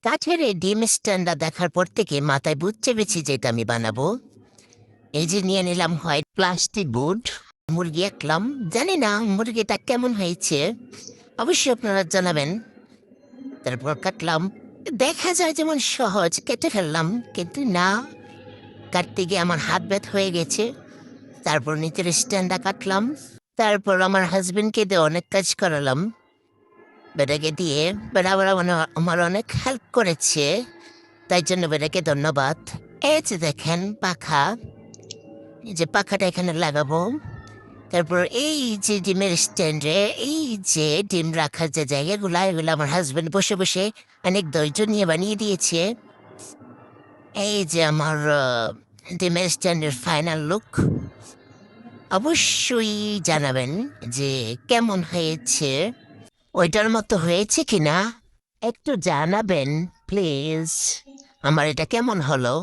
কাঠের এই ডিম স্ট্যান্ডটা দেখার পর থেকে মাথায় বুঝ চেপেছি যেটা আমি বানাবো। এই যে নিয়ে নিলাম হোয়াইট প্লাস্টিক বোর্ড, মুরগি আঁকলাম। জানি না মুরগিটা কেমন হয়েছে, অবশ্যই আপনারা জানাবেন। তারপর কাটলাম, দেখা যায় যেমন সহজ, কেটে ফেললাম, কিন্তু না, কাটতে গিয়ে আমার হাত ব্যথা হয়ে গেছে। তারপর নিচের স্ট্যান্ডটা কাটলাম। তারপর আমার হাজবেন্ডকে দিয়ে অনেক কাজ করালাম বেটাকে দিয়ে। বেটা আবার আমার অনেক হেল্প করেছে, তাই জন্য বেটাকে ধন্যবাদ। এই যে দেখেন পাখা, এই যে পাখাটা এখানে লাগাবো। তারপর এই যে ডিমের স্ট্যান্ডে এই যে ডিম রাখার যে জায়গাগুলো, এগুলো আমার হাজবেন্ড বসে বসে অনেক ধৈর্য নিয়ে বানিয়ে দিয়েছে। এই যে আমার ডিমের স্ট্যান্ডের ফাইনাল লুক। অবশ্যই জানাবেন যে কেমন হয়েছে, ওইটার মতো হয়েছে কিনা একটু জানাবেন প্লিজ। আমার এটা কেমন হলো?